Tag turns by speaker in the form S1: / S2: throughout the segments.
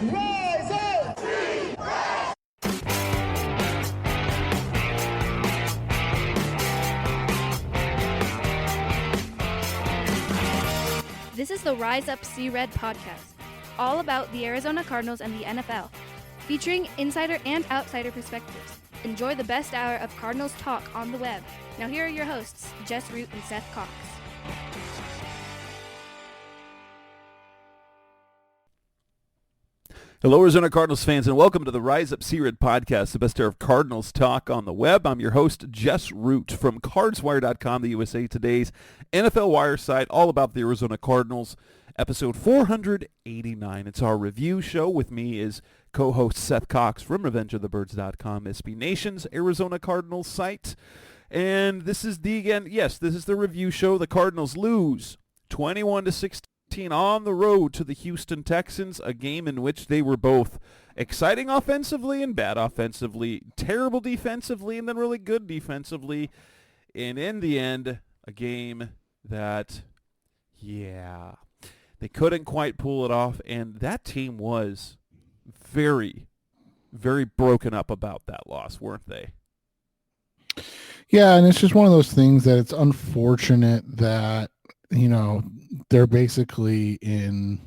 S1: Rise up!
S2: This is the Rise Up See Red podcast, all about the Arizona Cardinals and the NFL, featuring insider and outsider perspectives. Enjoy the best hour of Cardinals talk on the web. Now here are your hosts, Jess Root and Seth Cox.
S3: Hello, Arizona Cardinals fans, and welcome to the Rise Up See Red podcast, the best hour of Cardinals talk on the web. I'm your host, Jess Root from CardsWire.com, the USA Today's NFL Wire site, all about the Arizona Cardinals, episode 489. It's our review show. With me is co-host Seth Cox from RevengeOfTheBirds.com, SB Nation's Arizona Cardinals site. And this is the review show. The Cardinals lose 21-16. On the road to the Houston Texans, a game in which they were both exciting offensively and bad offensively, terrible defensively and then really good defensively, and in the end, a game that, they couldn't quite pull it off, and that team was very, very broken up about that loss, weren't they?
S4: Yeah, and it's just one of those things that it's unfortunate that, they're basically in,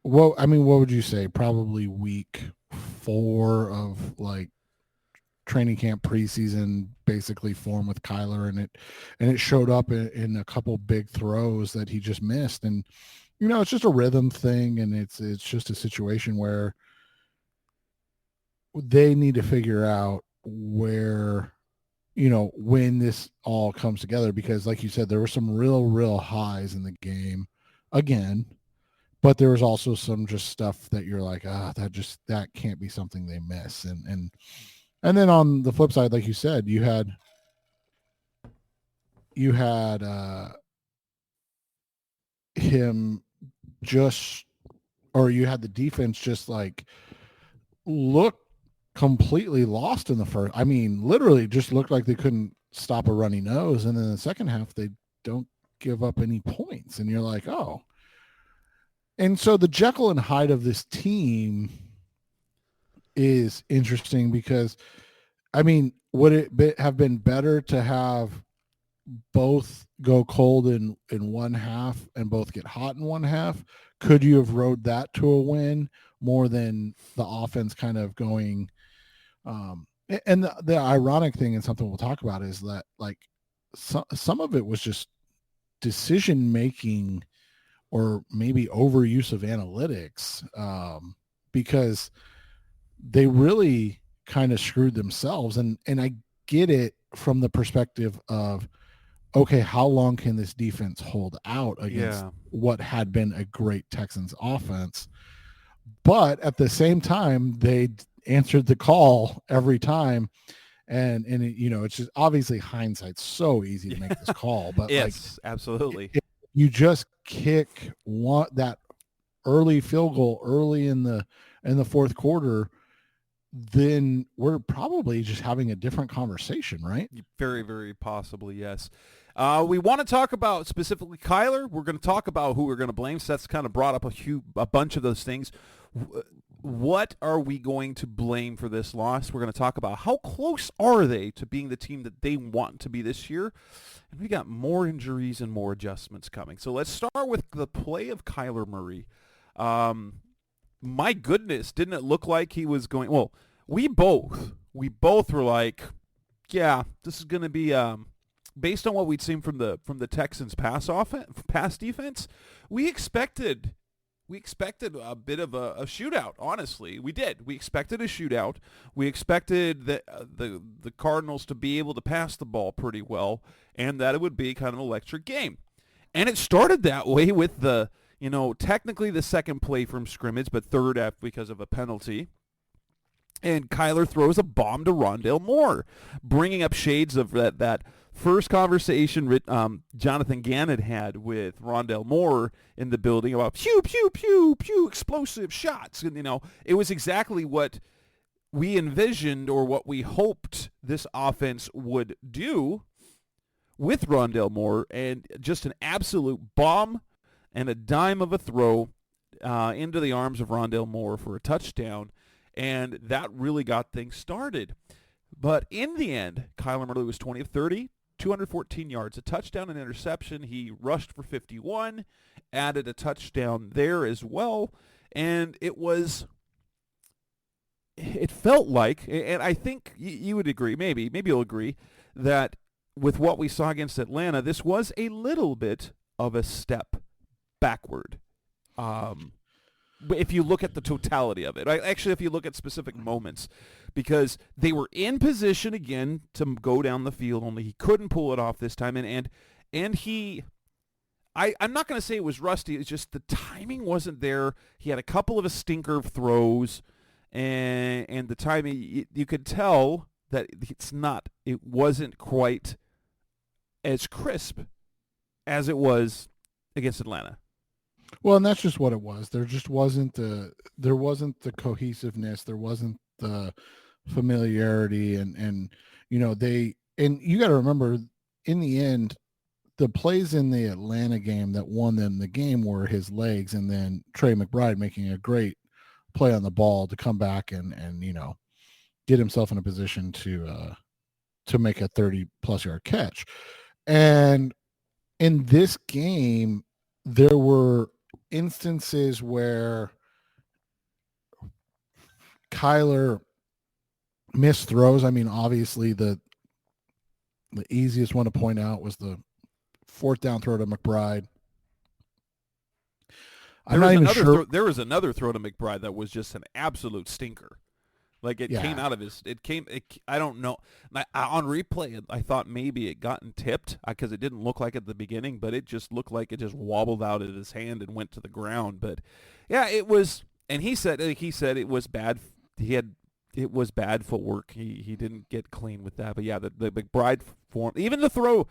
S4: what would you say? Probably week 4 of training camp preseason, basically form with Kyler, and it showed up in a couple big throws that he just missed. And, it's just a rhythm thing, and it's just a situation where they need to figure out where, when this all comes together, because like you said, there were some real highs in the game again, but there was also some just stuff that you're like, that can't be something they miss. And then on the flip side, like you said, you had him just, or you had the defense just look completely lost in the first. Literally just looked like they couldn't stop a runny nose, and then in the second half they don't give up any points, and you're like, oh. And so the Jekyll and Hyde of this team is interesting, because would it have been better to have both go cold in one half and both get hot in one half? Could you have rode that to a win more than the offense kind of going? And the ironic thing, and something we'll talk about, is that some of it was just decision making, or maybe overuse of analytics, because they really kind of screwed themselves. And I get it from the perspective of, okay, how long can this defense hold out against what had been a great Texans offense? But at the same time, they answered the call every time. And it's just, obviously hindsight's so easy to make this call, but
S3: yes, absolutely.
S4: If you just kick that early field goal early in the fourth quarter, then we're probably just having a different conversation, right?
S3: Very, very possibly, yes. We want to talk about specifically Kyler. We're going to talk about who we're going to blame. Seth's kind of brought up a bunch of those things. What are we going to blame for this loss? We're going to talk about how close are they to being the team that they want to be this year. And we got more injuries and more adjustments coming. So let's start with the play of Kyler Murray. My goodness, didn't it look like he was going? Well, we both were like, yeah, this is going to be based on what we'd seen from the Texans pass defense. We expected a bit of a shootout. Honestly, we did. We expected a shootout. We expected the Cardinals to be able to pass the ball pretty well, and that it would be kind of an electric game. And it started that way with technically the second play from scrimmage, but third because of a penalty. And Kyler throws a bomb to Rondale Moore, bringing up shades of that first conversation Jonathan Gannon had with Rondale Moore in the building about pew, pew, pew, pew, explosive shots. And, it was exactly what we envisioned, or what we hoped this offense would do with Rondale Moore, and just an absolute bomb and a dime of a throw into the arms of Rondale Moore for a touchdown, and that really got things started. But in the end, Kyler Murray was 20 of 30, 214 yards, a touchdown and interception. He rushed for 51, added a touchdown there as well, and it felt like, and I think you would agree, maybe you'll agree, that with what we saw against Atlanta, this was a little bit of a step backward. If you look at the totality of it, actually, if you look at specific moments, because they were in position again to go down the field, only he couldn't pull it off this time, and he, I'm not going to say it was rusty. It's just the timing wasn't there. He had a couple of stinker throws, and the timing, you could tell that it wasn't quite as crisp as it was against Atlanta.
S4: Well, and that's just what it was. There just wasn't the cohesiveness. There wasn't the familiarity, and you got to remember, in the end, the plays in the Atlanta game that won them the game were his legs, and then Trey McBride making a great play on the ball to come back and get himself in a position to make a 30+ yard catch. And in this game, there were instances where Kyler missed throws. I mean, obviously the easiest one to point out was the 4th down throw to McBride.
S3: There was another throw to McBride that was just an absolute stinker. Like came out of his. I don't know. On replay, I thought maybe it gotten tipped because it didn't look like at the beginning, but it just looked like it just wobbled out of his hand and went to the ground. But yeah, it was. And he said it was bad. It was bad footwork. He didn't get clean with that. But yeah, the McBride form, even the throw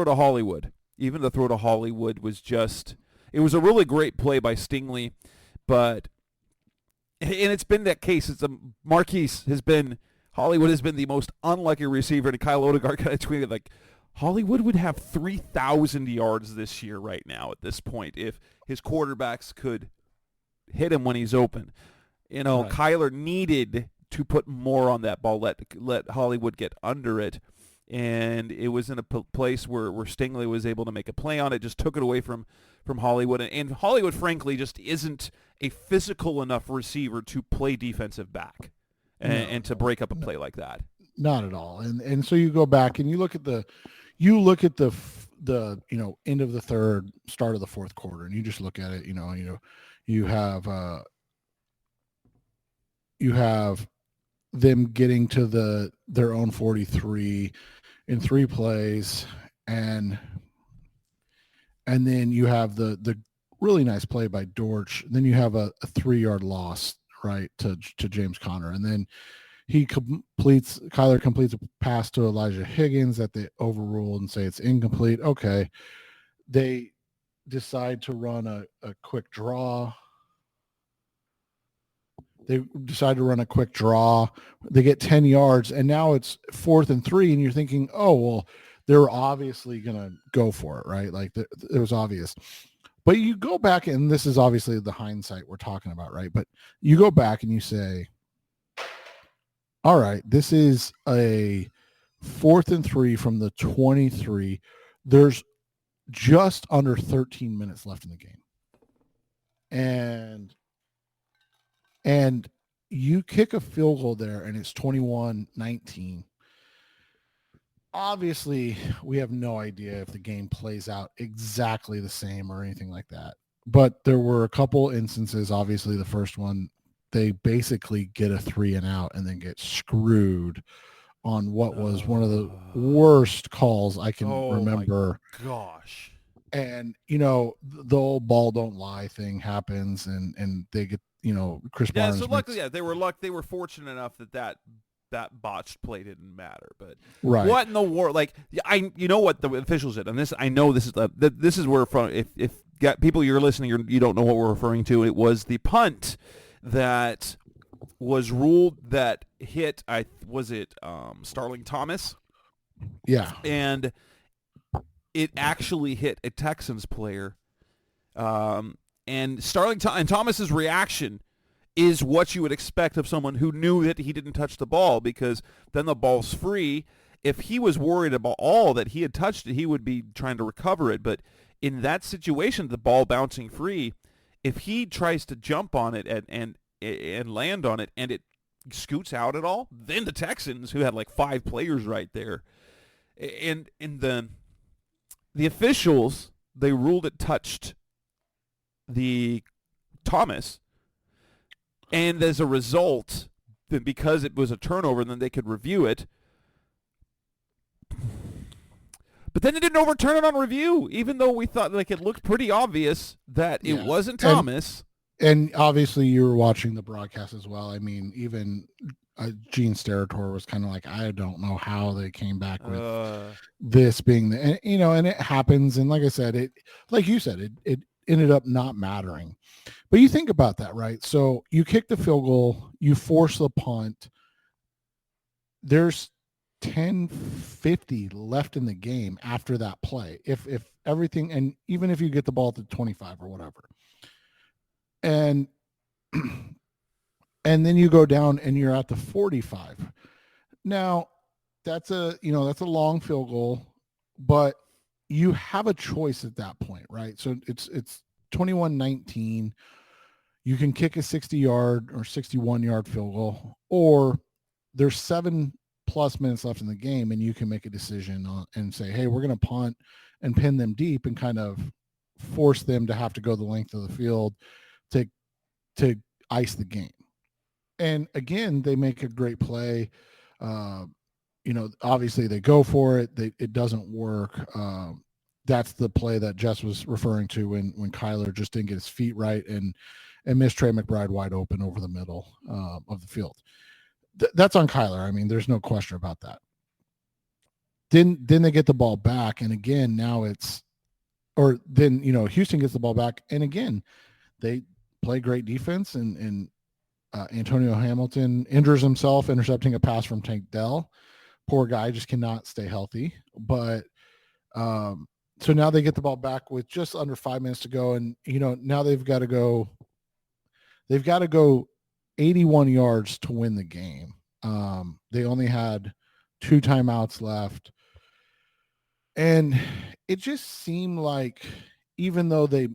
S3: to Hollywood, was just. It was a really great play by Stingley, but. And it's been that case. Hollywood has been the most unlucky receiver. And Kyle Odegaard kind of tweeted like, Hollywood would have 3,000 yards this year right now at this point if his quarterbacks could hit him when he's open. Right. Kyler needed to put more on that ball, let Hollywood get under it. And it was in a place where Stingley was able to make a play on it, just took it away from Hollywood. And Hollywood, frankly, just isn't a physical enough receiver to play defensive back and to break up a play like that. Not at all.
S4: And so you go back and you look at the end of the third, start of the fourth quarter, and you just look at it. You have them getting to their own 43 in 3 plays, and then you have the really nice play by Dortch. Then you have a 3-yard loss, right, to James Conner, and then Kyler completes a pass to Elijah Higgins that they overruled and say it's incomplete. Okay, they decide to run a quick draw. They get 10 yards, and now it's 4th and 3, and you're thinking, oh, well, they're obviously going to go for it, right? Like, it was obvious. But you go back, and this is obviously the hindsight we're talking about, right? But you go back and you say, all right, this is a 4th and 3 from the 23. There's just under 13 minutes left in the game. And you kick a field goal there, and it's 21-19. Obviously, we have no idea if the game plays out exactly the same or anything like that. But there were a couple instances. Obviously, the first one, they basically get a 3 and out and then get screwed on what was one of the worst calls I can remember.
S3: My gosh.
S4: And, the old ball don't lie thing happens, and they get, Chris Barnes.
S3: Yeah, so luckily, they were fortunate enough that botched play didn't matter. But
S4: right.
S3: What in the world? Like, you know what the officials did, and this I know this is where from if people you're listening, you don't know what we're referring to. It was the punt that was ruled that hit. Starling Thomas?
S4: Yeah,
S3: and it actually hit a Texans player. and Thomas's reaction is what you would expect of someone who knew that he didn't touch the ball, because then the ball's free. If he was worried about all that he had touched it, he would be trying to recover it. But in that situation, the ball bouncing free, if he tries to jump on it and land on it and it scoots out at all, then the Texans, who had like 5 players right there, and the officials, they ruled it touched the Thomas, and as a result, then because it was a turnover, then they could review it. But then they didn't overturn it on review, even though we thought like it looked pretty obvious that it wasn't Thomas.
S4: And obviously you were watching the broadcast as well. I mean, even Gene Steratore was kind of like, I don't know how they came back with this being the, and it happens. And like I said, it ended up not mattering. But you think about that, right? So you kick the field goal, you force the punt. There's 10:50 left in the game after that play. If everything, and even if you get the ball to 25 or whatever, and then you go down and you're at the 45. Now that's a long field goal, but you have a choice at that point, right? So it's 21-19. You can kick a 60-yard or 61-yard field goal, or there's 7+ minutes left in the game, and you can make a decision and say, hey, we're going to punt and pin them deep and kind of force them to have to go the length of the field to ice the game. And again, they make a great play. Obviously they go for it. It doesn't work. That's the play that Jess was referring to when Kyler just didn't get his feet right and missed Trey McBride wide open over the middle of the field. That's on Kyler. I mean, there's no question about that. Then they get the ball back, and again, Houston gets the ball back, and again, they play great defense, and Antonio Hamilton injures himself intercepting a pass from Tank Dell. Poor guy, just cannot stay healthy. But so now they get the ball back with just under 5 minutes to go, and now they've got to go 81 yards to win the game. They only had 2 timeouts left. And it just seemed like, even though they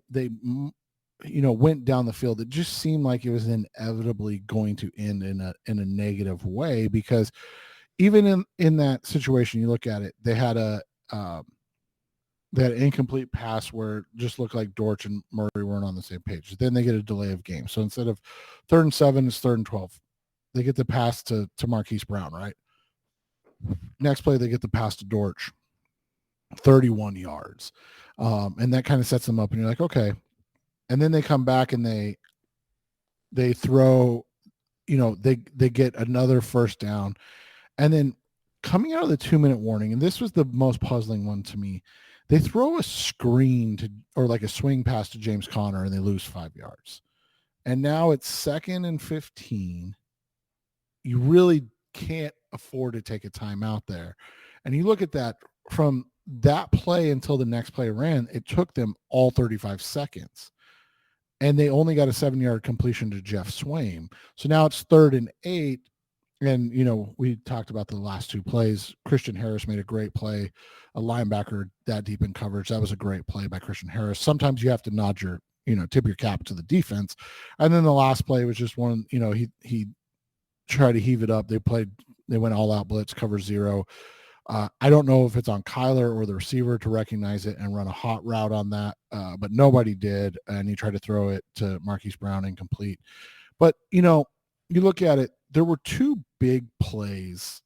S4: went down the field, it just seemed like it was inevitably going to end in a negative way, because even in that situation, you look at it, they had an incomplete pass where it just looked like Dortch and Murray weren't on the same page. Then they get a delay of game. So instead of 3rd and 7, it's 3rd and 12. They get the pass to Marquise Brown, right? Next play, they get the pass to Dortch, 31 yards. And that kind of sets them up, and you're like, okay. And then they come back and they throw, they get another first down. And then coming out of the 2-minute warning, and this was the most puzzling one to me, they throw a screen or like a swing pass to James Conner, and they lose 5 yards. And now it's 2nd and 15. You really can't afford to take a timeout there. And you look at that, from that play until the next play ran, it took them all 35 seconds. And they only got a 7-yard completion to Jeff Swaim. So now it's 3rd and 8. And, we talked about the last 2 plays. Christian Harris made a great play, a linebacker that deep in coverage. That was a great play by Christian Harris. Sometimes you have to nod your, tip your cap to the defense. And then the last play was just one, he tried to heave it up. They went all out blitz, cover 0. I don't know if it's on Kyler or the receiver to recognize it and run a hot route on that, but nobody did, and he tried to throw it to Marquise Brown incomplete. But, you look at it, there were 2 big plays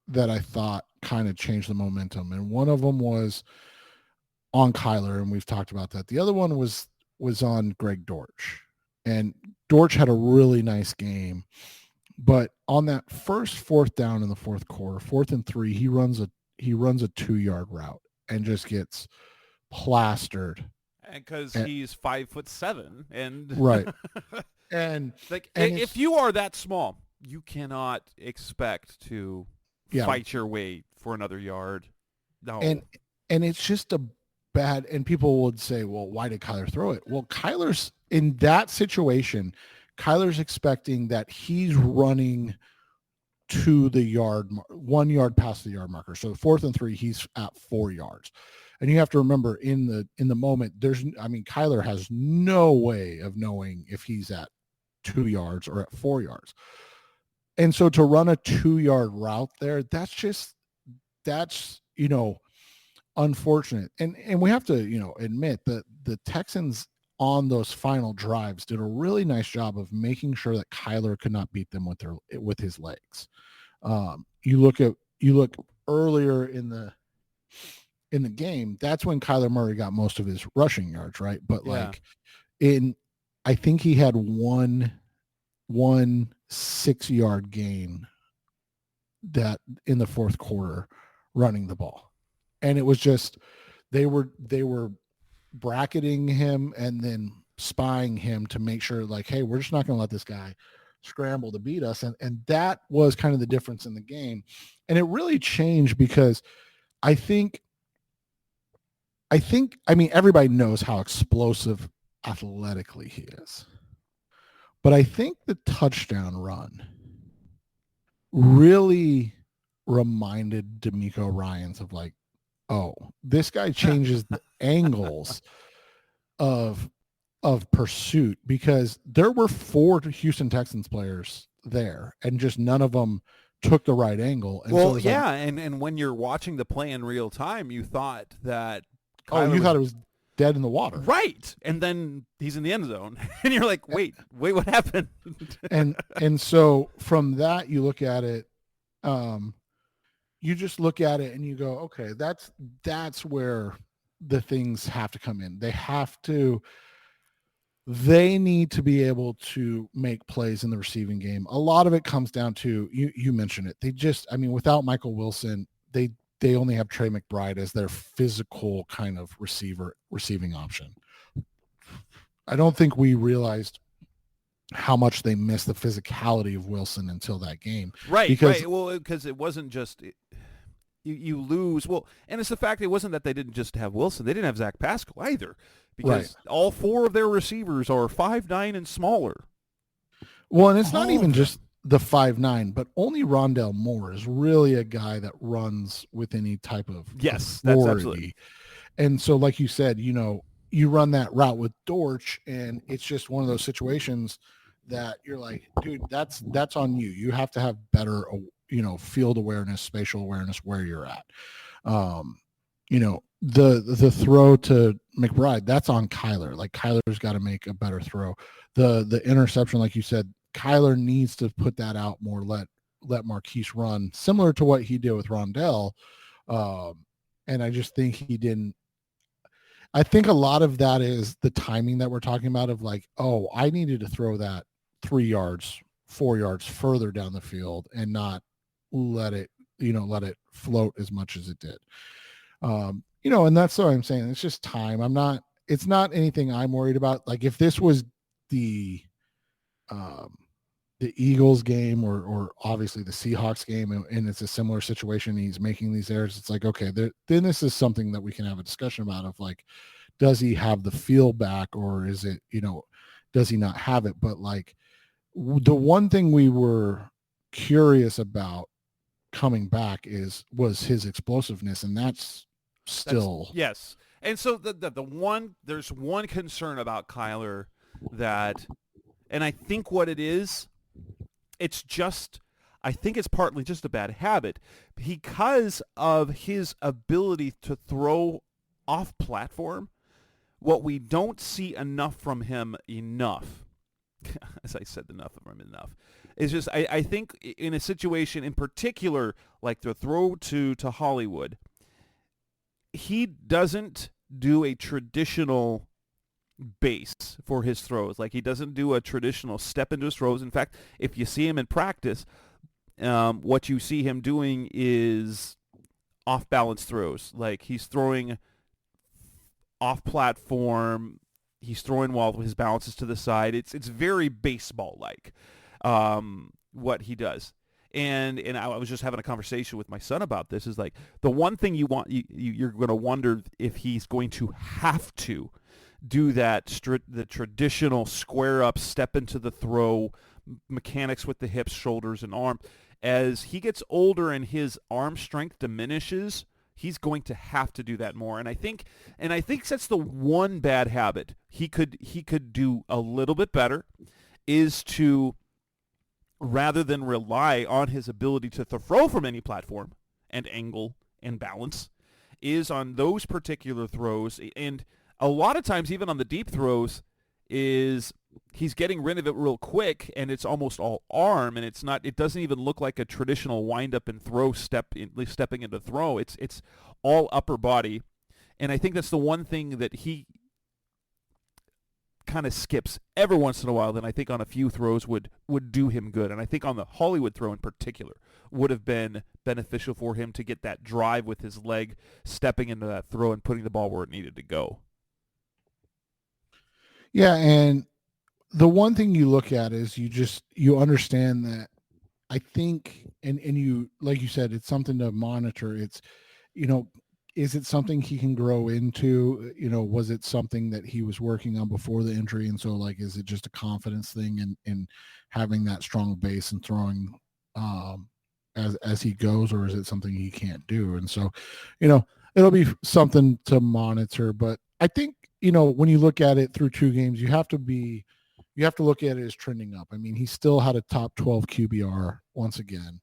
S4: that I thought kind of changed the momentum, and one of them was on Kyler, and we've talked about that. The other one was on Greg Dortch, and Dortch had a really nice game. But on that first 4th down in the 4th quarter, 4th and 3, he runs a 2-yard route and just gets plastered.
S3: And because he's 5'7", and
S4: right, and
S3: if you are that small, you cannot expect to fight your way for another yard. No,
S4: and it's just bad. And people would say, well, why did Kyler throw it? Well, Kyler's in that situation. Kyler's expecting that he's running to the 1 yard past the yard marker. So 4th and 3, he's at 4 yards. And you have to remember in the moment, Kyler has no way of knowing if he's at 2 yards or at 4 yards. And so to run a 2-yard route there, that's unfortunate. And we have to, admit that the Texans on those final drives did a really nice job of making sure that Kyler could not beat them with his legs. You look earlier in the game, that's when Kyler Murray got most of his rushing yards, right? But I think he had one 6-yard gain that in the fourth quarter running the ball. And it was just, they were bracketing him and then spying him to make sure like, hey, we're just not going to let this guy scramble to beat us. And that was kind of the difference in the game. And it really changed because I mean, everybody knows how explosive athletically he is. But I think the touchdown run really reminded D'Amico Ryans of like, oh, this guy changes the angles of pursuit, because there were 4 Houston Texans players there and just none of them took the right angle. And
S3: well, and when you're watching the play in real time, you thought that
S4: thought it was dead in the water.
S3: Right. And then he's in the end zone. And you're like, wait, what happened?
S4: and so from that, you look at it, you just look at it and you go, okay, that's where the things have to come in. They need to be able to make plays in the receiving game. A lot of it comes down to, you mentioned it. Without Michael Wilson, they only have Trey McBride as their physical kind of receiving option. I don't think we realized how much they missed the physicality of Wilson until that game.
S3: Right. Well, because it wasn't just you lose. Well, and it's the fact it wasn't that they didn't just have Wilson. They didn't have Zach Pascal either, because all 4 of their receivers are 5'9" and smaller.
S4: Well, and it's not even just the 5'9", but only Rondell Moore is really a guy that runs with any type of authority.
S3: That's absolutely.
S4: And so, like you said, you run that route with Dortch, and it's just one of those situations that you're like, dude, that's on you. You have to have better, field awareness, spatial awareness where you're at. The throw to McBride, that's on Kyler. Like, Kyler's got to make a better throw. The interception, like you said, Kyler needs to put that out more, let Marquise run, similar to what he did with Rondell. And I just think he didn't. I think a lot of that is the timing that we're talking about of like, oh, I needed to throw that 3 yards, 4 yards further down the field and not let it float as much as it did. And that's what I'm saying. It's just time. It's not anything I'm worried about. Like, if this was the Eagles game or obviously the Seahawks game, and it's a similar situation, he's making these errors, it's like, okay, then this is something that we can have a discussion about of like, does he have the feel back, or is it, does he not have it? But like, the one thing we were curious about coming back was his explosiveness, and that's still
S3: yes. And so there's one concern about Kyler that, and I think what it is, I think it's partly just a bad habit because of his ability to throw off platform. What we don't see enough from him enough, as I said, enough is just, I think in a situation in particular, like the throw to Hollywood, he doesn't do a traditional base for his throws. Like, he doesn't do a traditional step into his throws. In fact, if you see him in practice, what you see him doing is off-balance throws. Like, he's throwing off-platform. He's throwing while his balance is to the side. It's very baseball-like, what he does. And I was just having a conversation with my son about this. Is like the one thing you're going to wonder if he's going to have to do that the traditional square up, step into the throw, mechanics with the hips, shoulders, and arm. As he gets older and his arm strength diminishes, he's going to have to do that more. And I think that's the one bad habit he could do a little bit better, is to, rather than rely on his ability to throw from any platform and angle and balance, is on those particular throws. And a lot of times, even on the deep throws, is he's getting rid of it real quick, and it's almost all arm, and it doesn't even look like a traditional wind up and throw stepping into throw. It's all upper body. And I think that's the one thing that he kind of skips every once in a while, then I think on a few throws would do him good. And I think on the Hollywood throw in particular would have been beneficial for him to get that drive with his leg, stepping into that throw and putting the ball where it needed to go.
S4: Yeah, and the one thing you look at is you understand that, I think, and you, like you said, it's something to monitor. It's, is it something he can grow into? Was it something that he was working on before the injury? And so, like, is it just a confidence thing in having that strong base and throwing as he goes, or is it something he can't do? And so, it'll be something to monitor. But I think, when you look at it through 2 games, you have to look at it as trending up. I mean, he still had a top 12 QBR once again.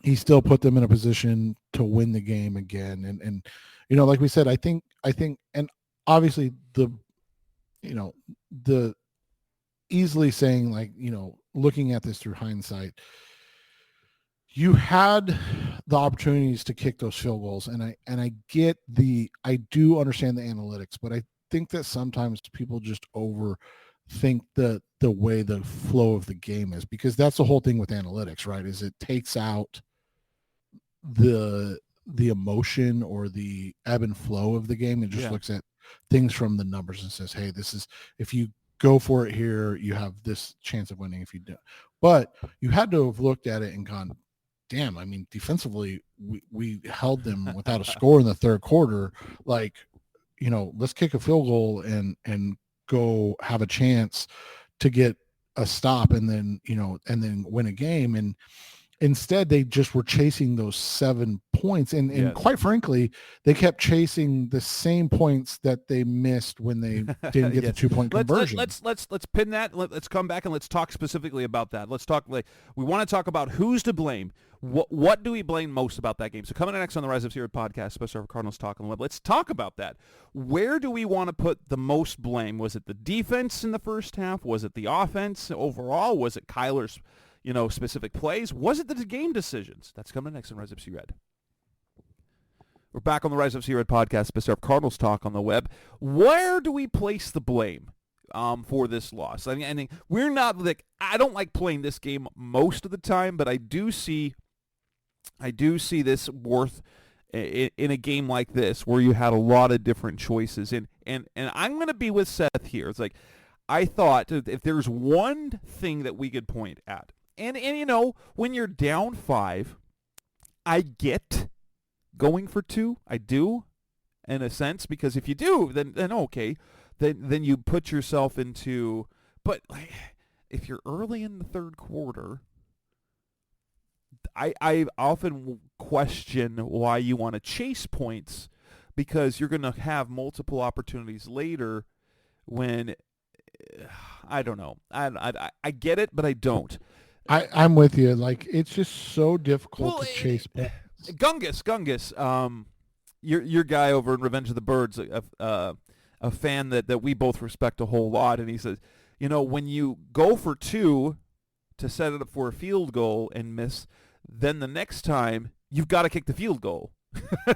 S4: He still put them in a position to win the game again. And like we said, I think, and obviously the easily saying, like, looking at this through hindsight, you had the opportunities to kick those field goals. And I do understand the analytics, but I think that sometimes people just overthink the way the flow of the game is, because that's the whole thing with analytics, right? Is it takes out the emotion or the ebb and flow of the game and just looks at things from the numbers and says, hey, this is, if you go for it here, you have this chance of winning. If you do, but you had to have looked at it and gone, damn, I mean, defensively, we held them without a score in the third quarter. Like, let's kick a field goal and go have a chance to get a stop and then win a game. And instead, they just were chasing those 7 points. And quite frankly, they kept chasing the same points that they missed when they didn't get the 2-point conversion.
S3: Let's pin that. Let's come back and let's talk specifically about that. Let's talk, we want to talk about who's to blame. What do we blame most about that game? So coming next on the Rise of Zero podcast, special for Cardinals Talk on the Web, let's talk about that. Where do we want to put the most blame? Was it the defense in the first half? Was it the offense overall? Was it Kyler's specific plays? Was it the game decisions? That's coming next on Rise Up C-Red. We're back on the Rise Up C-Red podcast, special for Cardinals Talk on the Web. Where do we place the blame for this loss? I mean, we're not I don't like playing this game most of the time, but I do see this worth in a game like this where you had a lot of different choices. And I'm going to be with Seth here. It's like, I thought if there's one thing that we could point at, and when you're down 5, I get going for 2. I do, in a sense, because if you do, then okay, then you put yourself into. But if you're early in the third quarter, I often question why you want to chase points, because you're going to have multiple opportunities later when. I don't know. I get it, but I don't.
S4: I'm with you. Like, it's just so difficult to chase points.
S3: Gungus, your guy over in Revenge of the Birds, a fan that we both respect a whole lot, and he says, when you go for 2 to set it up for a field goal and miss, then the next time you've got to kick the field goal,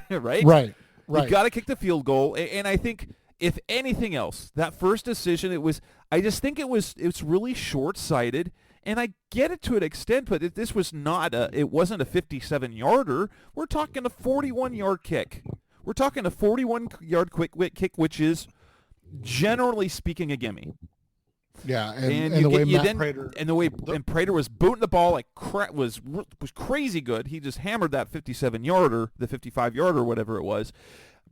S3: right?
S4: Right.
S3: You've got to kick the field goal, and I think, if anything else, that first decision, it's really short-sighted, and I get it to an extent, but if this was it wasn't a 57-yarder. We're talking a 41-yard kick. We're talking a 41-yard quick kick, which is, generally speaking, a gimme.
S4: Yeah,
S3: And
S4: the way Matt
S3: then
S4: Prater
S3: and the way and Prater was booting the ball like was crazy good. He just hammered that 57-yarder, the 55-yarder, whatever it was.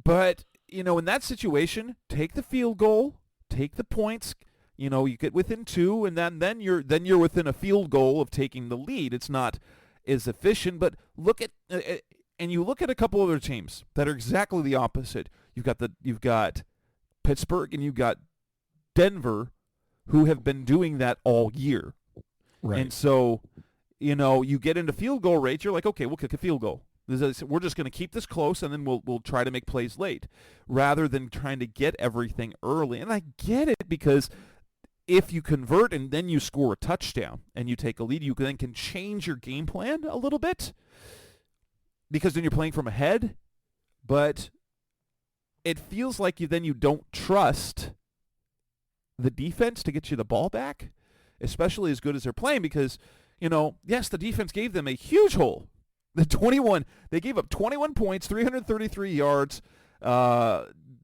S3: But in that situation, take the field goal, take the points. You get within 2, and then you're within a field goal of taking the lead. It's not as efficient, but look at and you look at a couple other teams that are exactly the opposite. You've got Pittsburgh and you've got Denver, who have been doing that all year.
S4: Right.
S3: And so, you get into field goal rate, you're like, okay, we'll kick a field goal. We're just going to keep this close, and then we'll try to make plays late, rather than trying to get everything early. And I get it, because if you convert and then you score a touchdown and you take a lead, you then can change your game plan a little bit, because then you're playing from ahead. But it feels like you don't trust the defense to get you the ball back, especially as good as they're playing, because, yes, the defense gave them a huge hole. They gave up 21 points, 333 yards.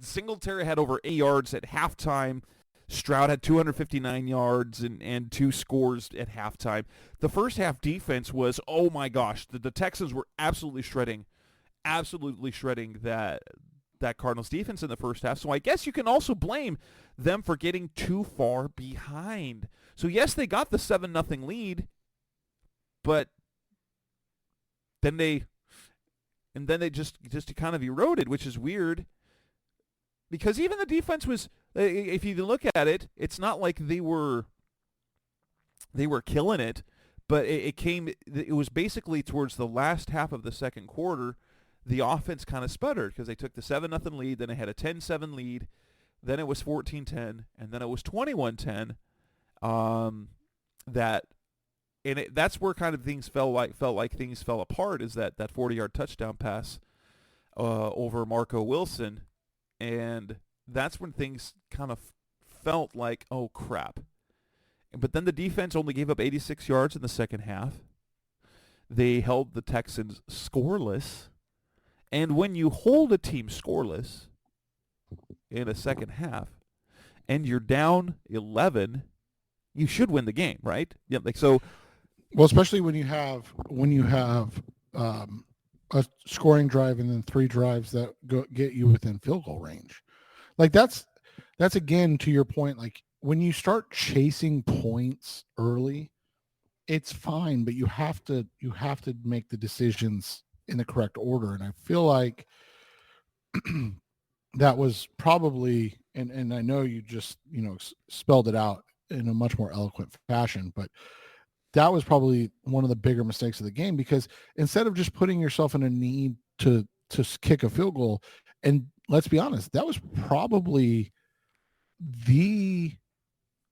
S3: Singletary had over 8 yards at halftime. Stroud had 259 yards and 2 scores at halftime. The first half defense was, oh my gosh, the Texans were absolutely shredding that Cardinals defense in the first half. So I guess you can also blame them for getting too far behind. So yes, they got the 7-0 lead, but then they just kind of eroded, which is weird, because even the defense was, if you look at it, it's not like they were killing it, but it was basically towards the last half of the second quarter, the offense kind of sputtered, because they took the 7-0 lead, then they had a 10-7 lead, then it was 14-10, and then it was 21-10. That's where kind of things felt like things fell apart, is that 40-yard touchdown pass over Marco Wilson, and that's when things kind of felt like, oh crap. But then the defense only gave up 86 yards in the second half. They held the Texans scoreless. And when you hold a team scoreless in a second half and you're down 11, you should win the game, right? Yeah, so.
S4: Well, especially when you have a scoring drive and then 3 drives that get you within field goal range. Like that's again, to your point, like when you start chasing points early, it's fine, but you have to make the decisions in the correct order. And I feel like that was probably, and I know you just, spelled it out in a much more eloquent fashion, but that was probably one of the bigger mistakes of the game, because instead of just putting yourself in a need to kick a field goal, and let's be honest, that was probably the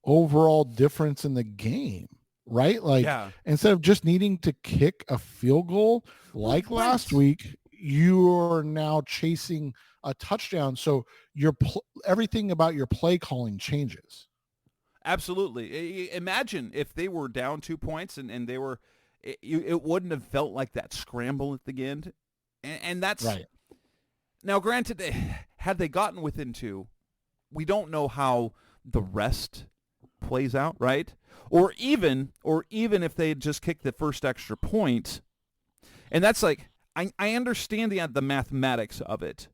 S4: overall difference in the game, right? Like, instead of just needing to kick a field goal like last week, you are now chasing a touchdown. So everything about your play calling changes.
S3: Absolutely. Imagine if they were down 2 points and they were, it wouldn't have felt like that scramble at the end. And that's
S4: right.
S3: Now, granted, had they gotten within 2, we don't know how the rest plays out, right? Or even if they had just kicked the first extra point. And that's like, I understand the mathematics of it,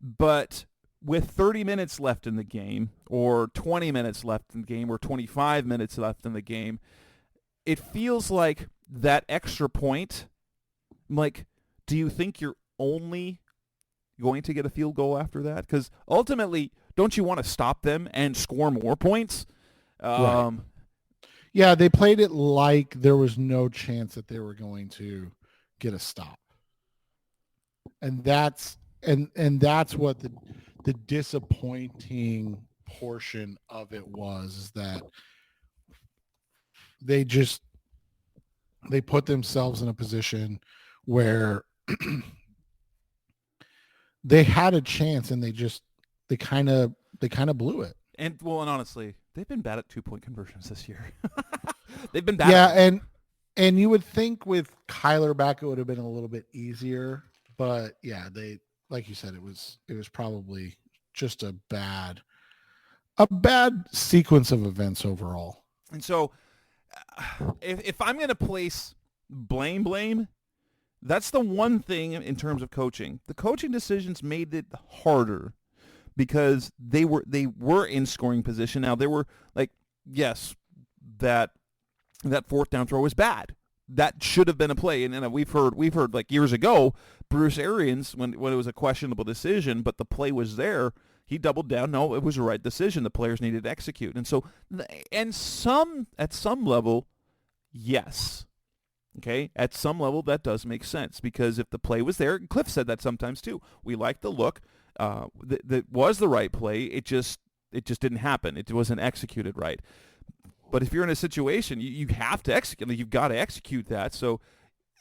S3: but with 30 minutes left in the game, or 20 minutes left in the game, or 25 minutes left in the game, it feels like that extra point, like, do you think you're only going to get a field goal after that? Because ultimately, don't you want to stop them and score more points?
S4: Right. Yeah, they played it like there was no chance that they were going to get a stop. And that's what the disappointing portion of it was, is that they put themselves in a position where they had a chance and they kind of blew it.
S3: And honestly, they've been bad at 2-point conversions this year. They've been bad.
S4: Yeah, and you would think with Kyler back it would have been a little bit easier, but yeah, they, like you said, it was probably just a bad a bad sequence of events overall.
S3: And so if I'm going to place blame, that's the one thing in terms of coaching. The coaching decisions made it harder because they were in scoring position. Now, they were like, yes, that fourth down throw was bad. That should have been a play. And we've heard like years ago, Bruce Arians, when it was a questionable decision, but the play was there, he doubled down. No, it was the right decision. The players needed to execute. And so, at some level, yes. Okay, at some level, that does make sense because if the play was there, Cliff said that sometimes too. We liked the look. That was the right play. It just didn't happen. It wasn't executed right. But if you're in a situation, you have to execute. You've got to execute that. So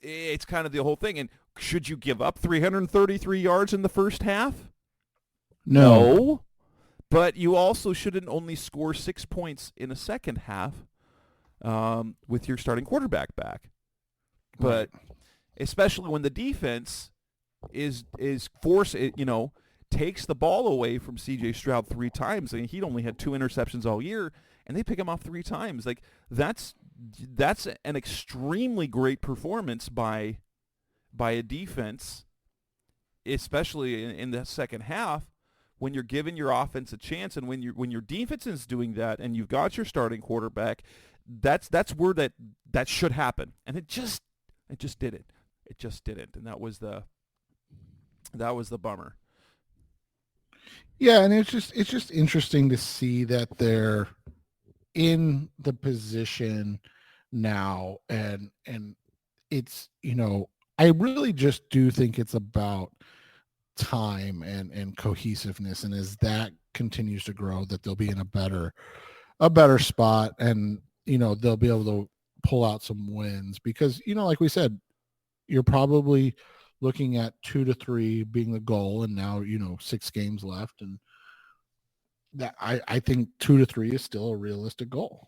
S3: it's kind of the whole thing. And should you give up 333 yards in the first half? No. But you also shouldn't only score 6 points in a second half with your starting quarterback back. But especially when the defense is takes the ball away from C.J. Stroud 3 times. I mean, he'd only had 2 interceptions all year, and they pick him off 3 times. Like that's an extremely great performance by a defense, especially in the second half when you're giving your offense a chance, and when your defense is doing that, and you've got your starting quarterback. That's where that should happen, and it just didn't. It just didn't, and that was the bummer.
S4: Yeah, and it's just interesting to see that they're in the position now, and it's, I really just do think it's about time and cohesiveness, and as that continues to grow, that they'll be in a better spot, and they'll be able to pull out some wins because, like we said, you're probably looking at 2 to 3 being the goal, and now 6 games left, and that I think 2 to 3 is still a realistic goal.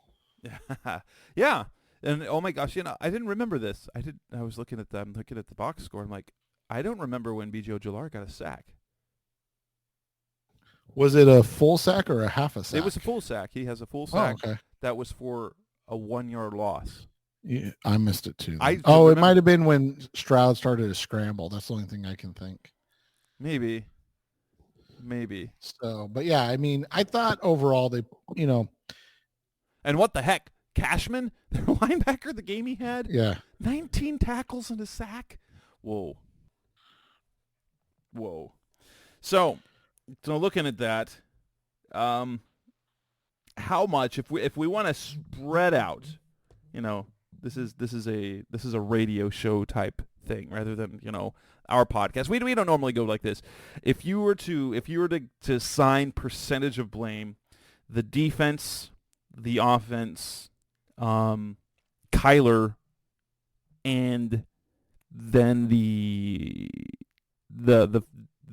S3: Yeah. And oh my gosh, I didn't remember this. I was looking at the box score. I'm like, I don't remember when B.J. Ojulari got a sack.
S4: Was it a full sack or a half a sack?
S3: It was a full sack. He has a full sack.
S4: Oh, okay.
S3: That was for a 1-yard loss.
S4: Yeah, I missed it too.
S3: It
S4: might have been when Stroud started to scramble. That's the only thing I can think.
S3: Maybe.
S4: So, but yeah, I mean, I thought overall they,
S3: And what the heck? Cashman, their linebacker, the game he had?
S4: Yeah.
S3: 19 tackles and a sack? Whoa. So looking at that, how much, if we want to spread out, this is a radio show type thing rather than, our podcast. We don't normally go like this. If you were to assign percentage of blame, the defense, the offense, Kyler, and then the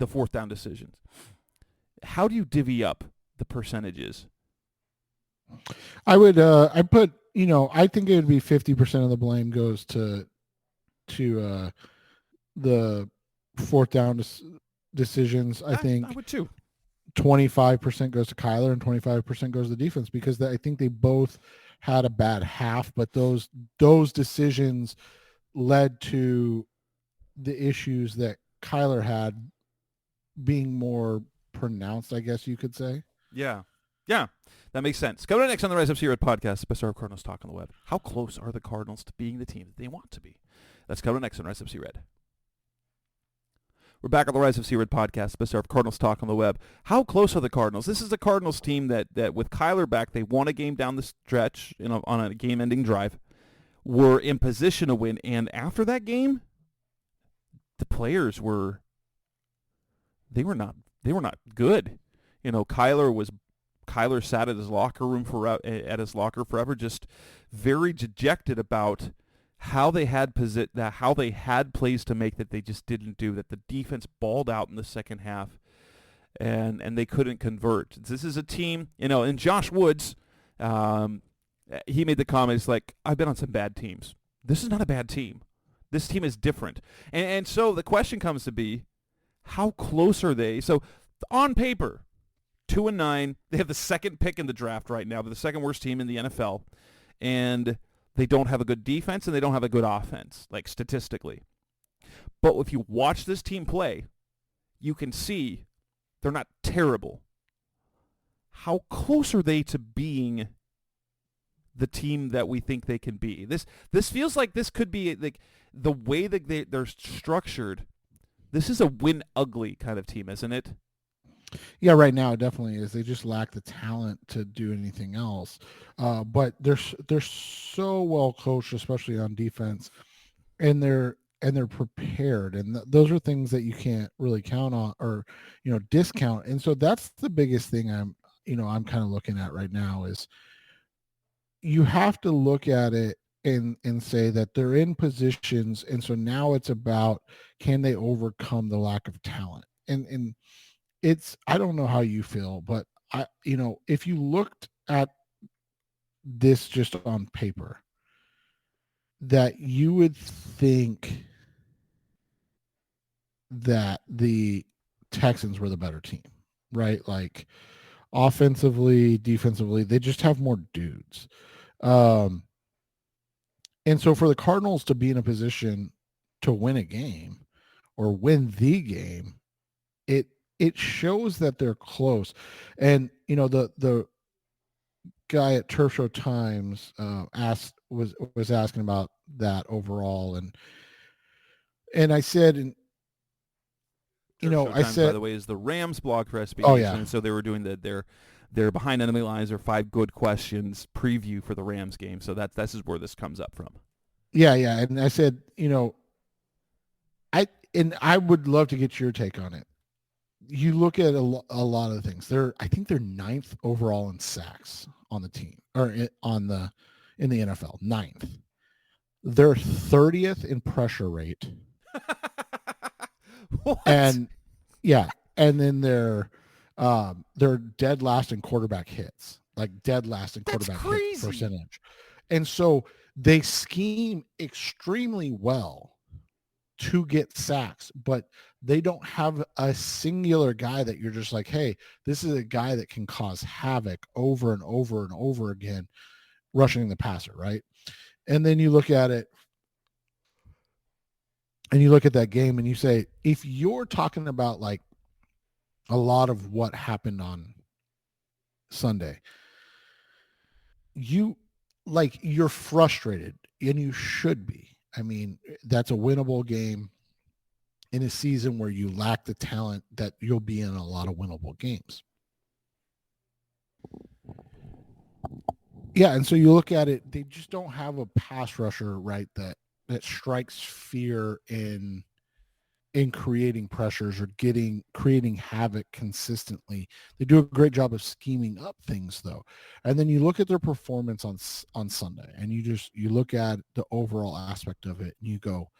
S3: fourth down decisions. How do you divvy up the percentages?
S4: I would I put, I think it would be 50% of the blame goes to the fourth down decisions. I think
S3: I would too.
S4: 25% goes to Kyler and 25% goes to the defense because I think they both had a bad half, but those decisions led to the issues that Kyler had being more pronounced, I guess you could say.
S3: Yeah, that makes sense. Coming up next on the Rise Up See Red podcast, the best hour of Cardinals talk on the web. How close are the Cardinals to being the team that they want to be? That's coming up next on Rise Up See Red. We're back on the Rise of C-Red podcast, the best hour of Cardinals talk on the web. How close are the Cardinals? This is a Cardinals team that with Kyler back, they won a game down the stretch on a game-ending drive, were in position to win, and after that game, the players were not good. Kyler sat at his locker forever, just very dejected about how they had plays to make that they just didn't do, that the defense balled out in the second half, and they couldn't convert. This is a team, and Josh Woods, he made the comments like, I've been on some bad teams. This is not a bad team. This team is different. And so the question comes to be, how close are they? So on paper, 2-9. They have the second pick in the draft right now. They're the second worst team in the NFL, and they don't have a good defense and they don't have a good offense, like statistically. But if you watch this team play, you can see they're not terrible. How close are they to being the team that we think they can be? This feels like this could be like the way that they're structured. This is a win ugly kind of team, isn't it?
S4: Yeah, right now it definitely is. They just lack the talent to do anything else. But they're so well coached, especially on defense, and they're prepared, and those are things that you can't really count on or discount. And so that's the biggest thing I'm kind of looking at right now is you have to look at it and say that they're in positions, and so now it's about, can they overcome the lack of talent? And it's, I don't know how you feel, but if you looked at this just on paper, that you would think that the Texans were the better team, right? Like offensively, defensively, they just have more dudes. And so for the Cardinals to be in a position to win a game or win the game, it shows that they're close. And the guy at Turf Show Times was asking about that overall, and I said, and
S3: I said, by the way, is the Rams blog for SB.
S4: Oh yeah,
S3: and so they were doing their behind enemy lines or 5 good questions preview for the Rams game. So this is where this comes up from.
S4: Yeah, and I said, I would love to get your take on it. You look at a lot of things. I think they're 9th overall in sacks on the team, or in the NFL, 9th. They're 30th in pressure rate.
S3: What?
S4: And yeah, and then they're dead last in quarterback hits, like dead last in quarterback hit percentage. And so they scheme extremely well to get sacks, but they don't have a singular guy that you're just like, hey, this is a guy that can cause havoc over and over and over again, rushing the passer, right? And then you look at it, and you look at that game and you say, if you're talking about like a lot of what happened on Sunday, you're frustrated, and you should be. I mean, that's a winnable game in a season where you lack the talent that you'll be in a lot of winnable games. Yeah, and so you look at it, they just don't have a pass rusher, right, that strikes fear in creating pressures or creating havoc consistently. They do a great job of scheming up things, though. And then you look at their performance on Sunday, and you look at the overall aspect of it, and you go,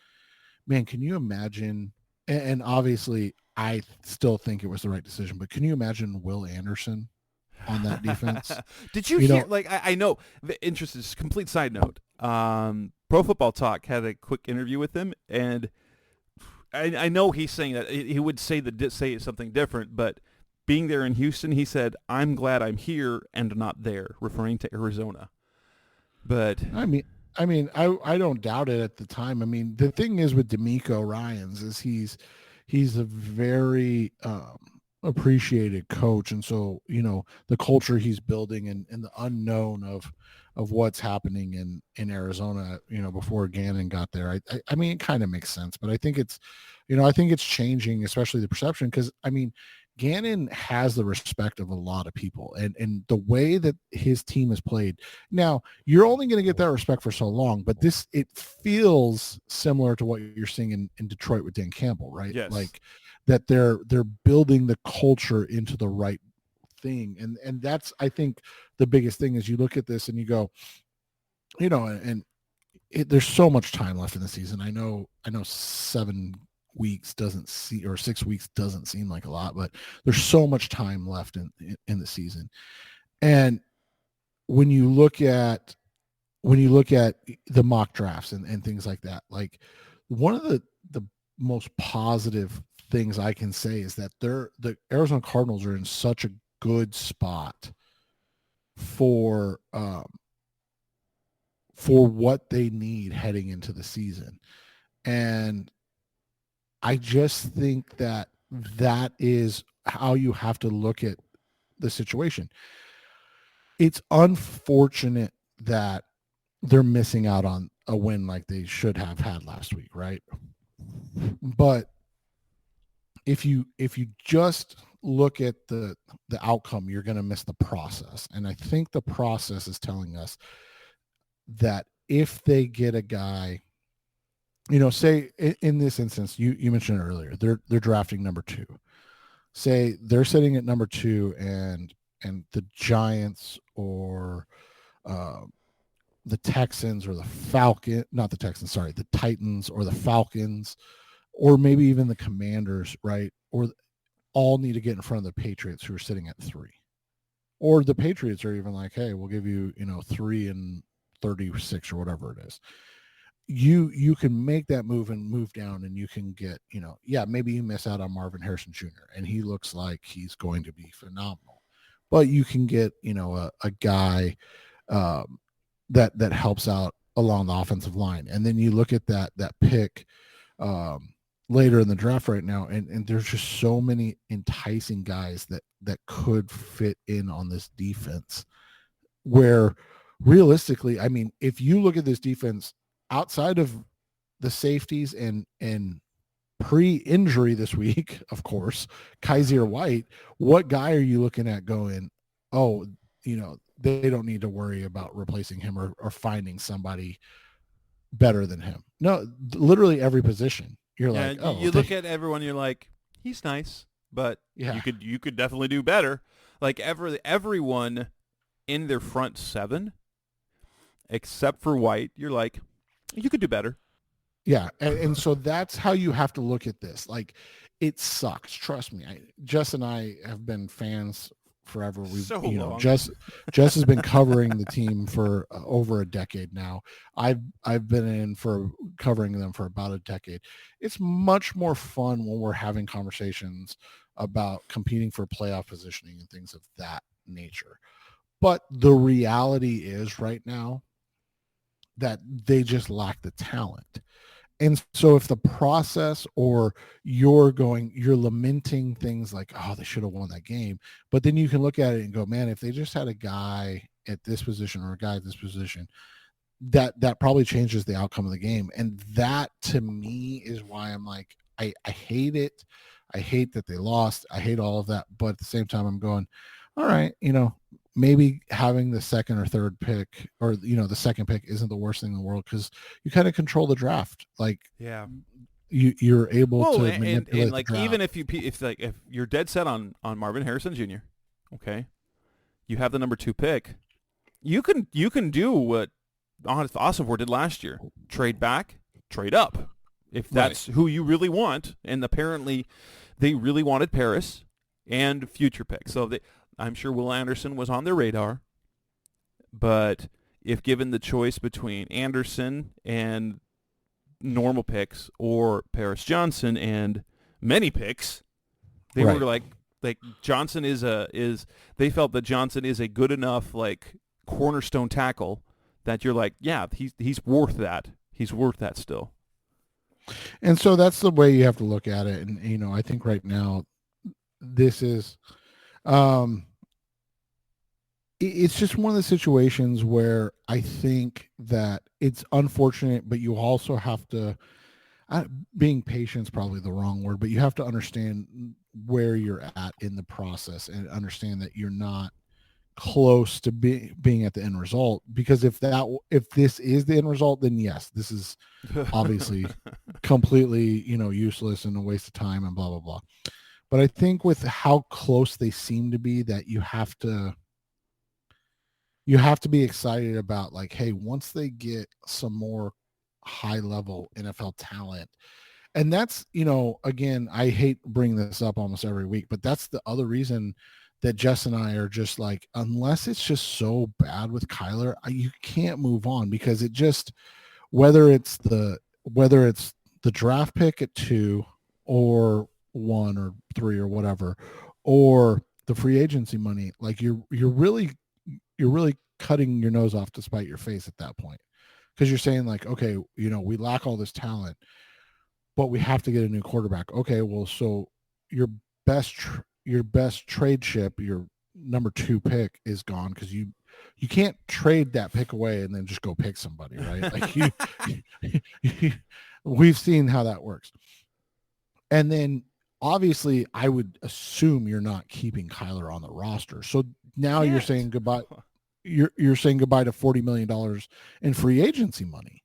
S4: man, can you imagine? And obviously, I still think it was the right decision, but can you imagine Will Anderson on that defense?
S3: Did you hear? I know. The interest is complete side note. Pro Football Talk had a quick interview with him, and I know he's saying that he would say something different, but being there in Houston, he said, "I'm glad I'm here and not there," referring to Arizona. But
S4: I mean, I don't doubt it at the time. I mean, the thing is with D'Amico Ryans is he's a very appreciated coach, and so the culture he's building and the unknown of what's happening in Arizona, before Gannon got there. I mean, it kind of makes sense, but I think it's changing, especially the perception, because I mean, Gannon has the respect of a lot of people, and the way that his team has played. Now, you're only going to get that respect for so long, but it feels similar to what you're seeing in Detroit with Dan Campbell, right?
S3: Yes.
S4: Like that they're building the culture into the right thing. And that's, I think, the biggest thing is you look at this and you go, there's so much time left in the season. I know 7 weeks doesn't seem, or 6 weeks doesn't seem like a lot, but there's so much time left in the season. And when you look at the mock drafts and things like that, like one of the most positive things I can say is that the Arizona Cardinals are in such a good spot for what they need heading into the season. And I just think that is how you have to look at the situation. It's unfortunate that they're missing out on a win like they should have had last week, right? But if you just look at the outcome, you're going to miss the process. And I think the process is telling us that if they get a guy, say in this instance, you mentioned it earlier, they're drafting number 2. Say they're sitting at number 2 and the Giants or the Texans or the Titans or the Falcons, or maybe even the Commanders, right? Or all need to get in front of the Patriots, who are sitting at 3. Or the Patriots are even like, hey, we'll give you, 3 and 36 or whatever it is. You can make that move and move down, and you can get, maybe you miss out on Marvin Harrison Jr. and he looks like he's going to be phenomenal. But you can get, a guy that helps out along the offensive line. And then you look at that pick later in the draft right now, and there's just so many enticing guys that could fit in on this defense, where realistically, I mean, if you look at this defense outside of the safeties and pre-injury this week, of course, Kaiser White, what guy are you looking at going, oh, they don't need to worry about replacing him or finding somebody better than him? No, literally every position. You're like, oh,
S3: you look at everyone, you're like, he's nice, but you could definitely do better. Like everyone in their front 7, except for White, you're like, you could do better.
S4: Yeah, and so that's how you have to look at this. Like, it sucks. Trust me. Jess and I have been fans forever. Jess has been covering the team for over a decade now. I've been in for covering them for about a decade. It's much more fun when we're having conversations about competing for playoff positioning and things of that nature. But the reality is right now that they just lack the talent. And so if the process, or you're lamenting things like, oh, they should have won that game, but then you can look at it and go, man, if they just had a guy at this position or a guy at this position, that probably changes the outcome of the game. And that, to me, is why I'm like, I hate it. I hate that they lost. I hate all of that. But at the same time, I'm going, all right, maybe having the second or third pick, or the second pick, isn't the worst thing in the world, because you kind of control the draft. Like, you're able to manipulate
S3: and like
S4: the draft.
S3: Even if you're dead set on Marvin Harrison Jr., okay, you have the number 2 pick, you can do what Ossenfort did last year: trade back, trade up, if that's who you really want. And apparently, they really wanted Paris and future picks, so I'm sure Will Anderson was on their radar, but if given the choice between Anderson and normal picks or Paris Johnson and many picks, they were like Johnson they felt that Johnson is a good enough cornerstone tackle that you're like, yeah, he's worth that. He's worth that still.
S4: And so that's the way you have to look at it. And I think right now this is it's just one of the situations where I think that it's unfortunate, but you also have to, being patient is probably the wrong word, but you have to understand where you're at in the process and understand that you're not close to being at the end result. Because if this is the end result, then yes, this is obviously completely, useless and a waste of time and blah, blah, blah. But I think with how close they seem to be, that you have to be excited about, like, hey, once they get some more high level NFL talent. And that's, again, I hate bringing this up almost every week, but that's the other reason that Jess and I are just like, unless it's just so bad with Kyler, you can't move on, because it just, whether it's the draft pick at 2 or 1 or 3 or whatever, or the free agency money, like you're really cutting your nose off to spite your face at that point, because you're saying like, okay, we lack all this talent, but we have to get a new quarterback. Okay, well, so your best trade chip, your number 2 pick, is gone, because you can't trade that pick away and then just go pick somebody, right? Like we've seen how that works. And then obviously I would assume you're not keeping Kyler on the roster. So now you're saying goodbye. You're saying goodbye to $40 million in free agency money.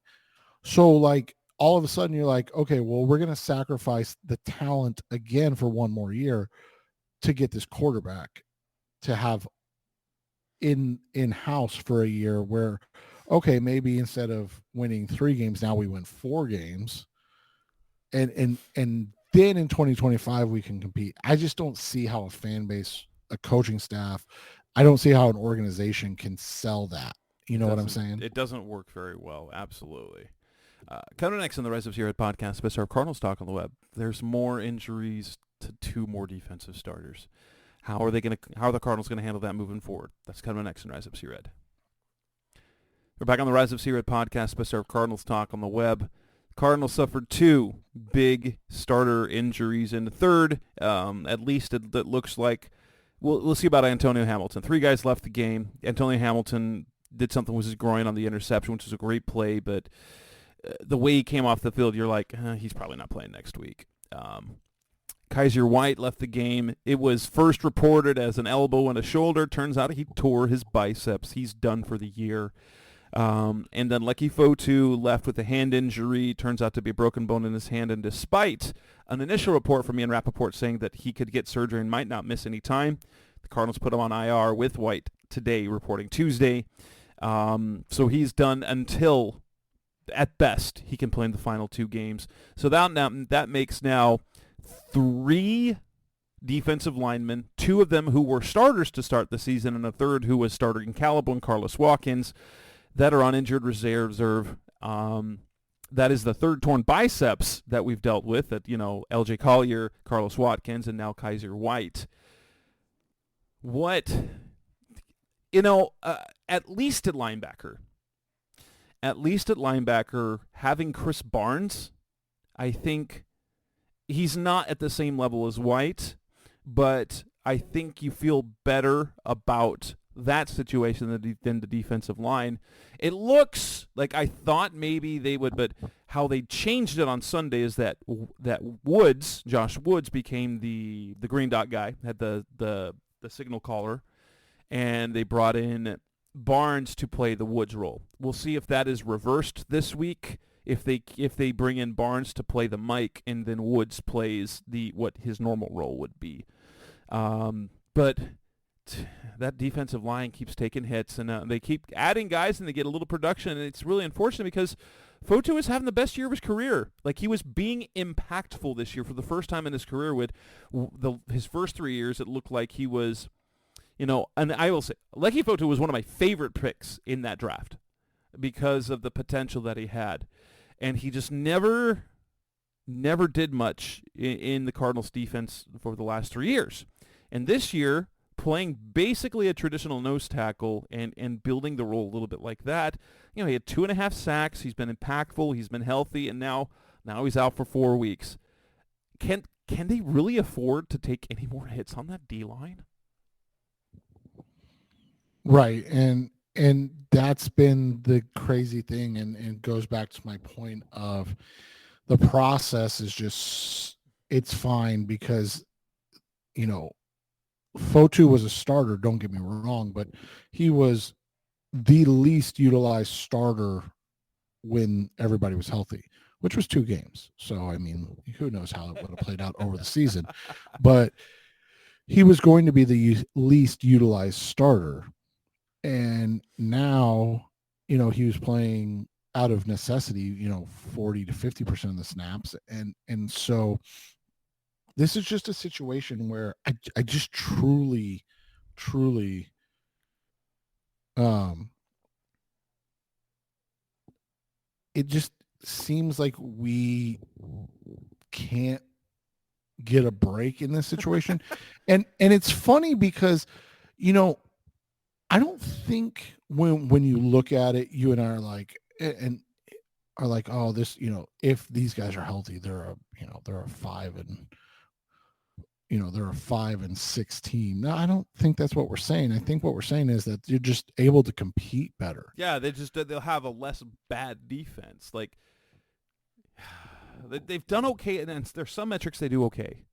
S4: So like all of a sudden you're like, okay, well, we're going to sacrifice the talent again for one more year to get this quarterback to have in-house for a year, where, okay, maybe instead of winning 3 games, now we win 4 games. And then in 2025 we can compete. I just don't see how a fan base, a coaching staff, I don't see how an organization can sell that. You know what I'm saying?
S3: It doesn't work very well. Absolutely. Coming next on the Rise of Zero podcast, best of Cardinals talk on the web. There's more injuries to 2 more defensive starters. How are the Cardinals going to handle that moving forward? That's coming next in Rise of Red. We're back on the Rise of Red podcast, best of Cardinals talk on the web. Cardinals suffered 2 big starter injuries in the third. At least it looks like. We'll see about Antonio Hamilton. 3 guys left the game. Antonio Hamilton did something with his groin on the interception, which was a great play, but the way he came off the field, you're like, he's probably not playing next week. Kaiser White left the game. It was first reported as an elbow and a shoulder. Turns out he tore his biceps. He's done for the year. And then Lecky Fotu left with a hand injury. Turns out to be a broken bone in his hand, and despite an initial report from Ian Rappaport saying that he could get surgery and might not miss any time, the Cardinals put him on IR with White today, reporting Tuesday. So he's done until, at best, he can play in the final 2 games. So that makes now 3 defensive linemen, 2 of them who were starters to start the season, and a third who was starter in Caliban, Carlos Watkins, that are on injured reserve. That is the third torn biceps that we've dealt with, that, L.J. Collier, Carlos Watkins, and now Kaiser White. What, at least at linebacker, having Chris Barnes, I think he's not at the same level as White, but I think you feel better about that situation than the defensive line. It looks like I thought maybe they would, but how they changed it on Sunday is that Josh Woods became the green dot guy, had the signal caller, and they brought in Barnes to play the Woods role. We'll see if that is reversed this week. If they bring in Barnes to play the mic, and then Woods plays what his normal role would be. But that defensive line keeps taking hits, and they keep adding guys, and they get a little production, and it's really unfortunate because Fotu is having the best year of his career. Like, he was being impactful this year for the first time in his career. With his first 3 years, it looked like he was, and I will say, Lecky Fotu was one of my favorite picks in that draft because of the potential that he had, and he just never did much in the Cardinals defense for the last 3 years. And this year, playing basically a traditional nose tackle and building the role a little bit like that, he had 2.5 sacks. He's been impactful. He's been healthy, and now he's out for 4 weeks. Can they really afford to take any more hits on that D-line?
S4: Right, and that's been the crazy thing, and goes back to my point of the process is just, it's fine because, Fotu was a starter, don't get me wrong, but he was the least utilized starter when everybody was healthy, which was 2 games. So, I mean, who knows how it would have played out over the season. But he was going to be the least utilized starter. And now, he was playing out of necessity, 40 to 50% of the snaps. And so this is just a situation where I just truly, it just seems like we can't get a break in this situation. and it's funny because, you know, I don't think when you look at it, you and I are like, oh, this, you know, if these guys are healthy, they're a 5-6 team. No, I don't think that's what we're saying. I think what we're saying is that you're just able to compete better.
S3: Yeah, they'll have a less bad defense. Like they've done okay, and then there's some metrics they do okay,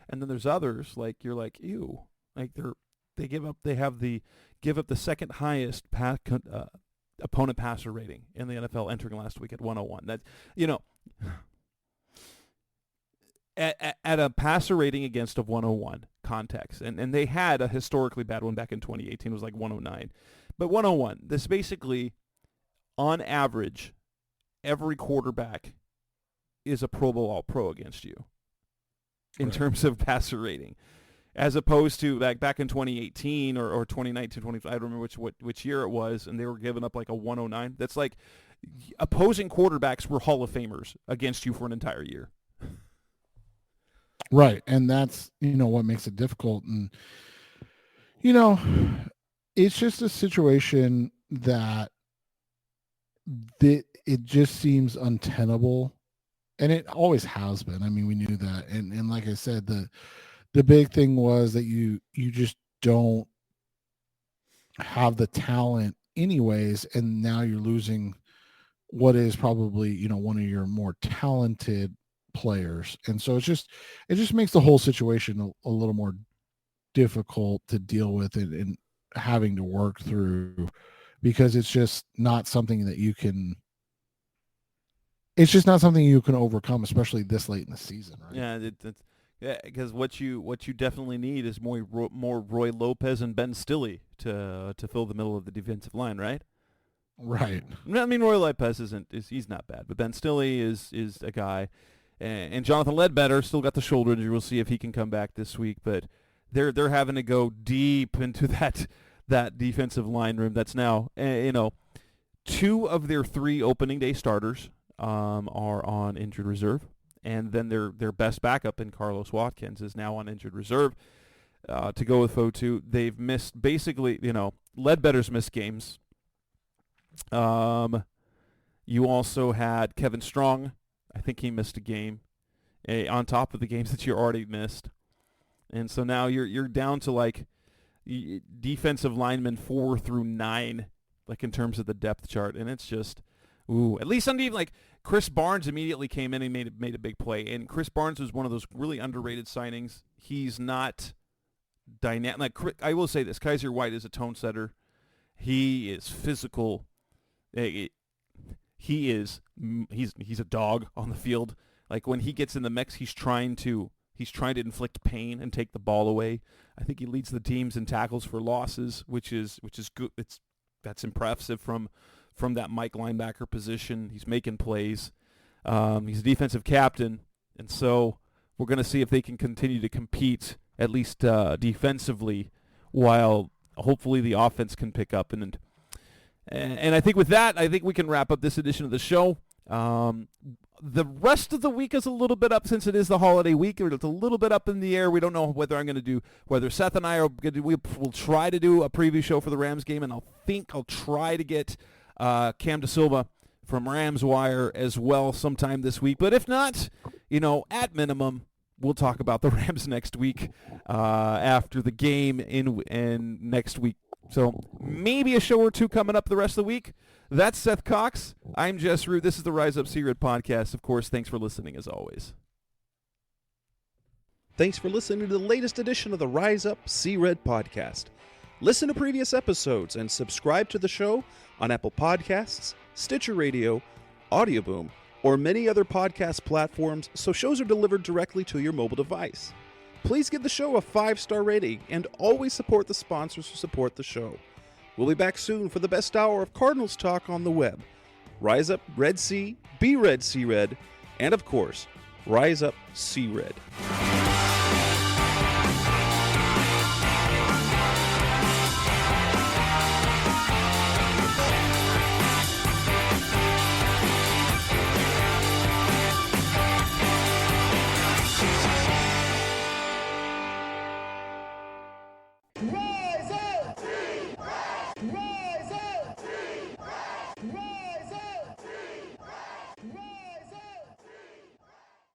S3: and then there's others like you're like, ew, like they give up the second highest opponent passer rating in the NFL entering last week at 101. That, you know, at a passer rating against of 101 context, and they had a historically bad one back in 2018. It was like 109, but 101. This basically, on average, every quarterback is a Pro Bowl All-Pro against you in terms of passer rating, as opposed to like back in 2018 or 2019, I don't remember which year it was, and they were giving up like a 109. That's like opposing quarterbacks were Hall of Famers against you for an entire year.
S4: Right, and that's, you know, what makes it difficult. And, you know, it's just a situation that it just seems untenable, and it always has been. I mean, we knew that, and like I said, the big thing was that you just don't have the talent anyways, and now you're losing what is probably, you know, one of your more talented players. And so it just makes the whole situation a little more difficult to deal with and having to work through, because it's just not something that you can overcome, especially this late in the season, right?
S3: Yeah, because what you definitely need is more Roy Lopez and Ben Stille to fill the middle of the defensive line, right?
S4: Right.
S3: I mean, Roy Lopez he's not bad, but Ben Stille is a guy, and Jonathan Ledbetter still got the shoulder injury. We'll see if he can come back this week, but they're having to go deep into that defensive line room. That's now, you know, 2 of their 3 opening day starters are on injured reserve. And then their best backup in Carlos Watkins is now on injured reserve to go with Fotu. They've missed basically, you know, Ledbetter's missed games. You also had Kevin Strong. I think he missed a game on top of the games that you already missed. And so now you're down to like defensive linemen 4 through 9, like in terms of the depth chart. And it's just, ooh, at least on even like Chris Barnes immediately came in and made a big play. And Chris Barnes was one of those really underrated signings. He's not dynamic. Like, I will say this, Kaiser White is a tone setter. He is physical. He's a dog on the field. Like when he gets in the mix, he's trying to inflict pain and take the ball away. I think he leads the teams in tackles for losses, which is good. That's impressive from that Mike linebacker position. He's making plays. He's a defensive captain, and so we're going to see if they can continue to compete, at least defensively, while hopefully the offense can pick up. And I think with that, I think we can wrap up this edition of the show. The rest of the week is a little bit up since it is the holiday week. It's a little bit up in the air. We don't know whether Seth and I are going to, we'll try to do a preview show for the Rams game, and I'll try to get Cam DeSilva from Rams Wire as well sometime this week. But if not, you know, at minimum, we'll talk about the Rams next week after the game in next week. So maybe a show or 2 coming up the rest of the week. That's Seth Cox. I'm Jess Root. This is the Rise Up See Red podcast. Of course, thanks for listening as always.
S1: Thanks for listening to the latest edition of the Rise Up See Red podcast. Listen to previous episodes and subscribe to the show on Apple Podcasts, Stitcher Radio, Audioboom, or many other podcast platforms so shows are delivered directly to your mobile device. Please give the show a 5-star rating and always support the sponsors who support the show. We'll be back soon for the best hour of Cardinals talk on the web. Rise up, Red Sea, be Red, See Red, and of course, Rise Up, See Red.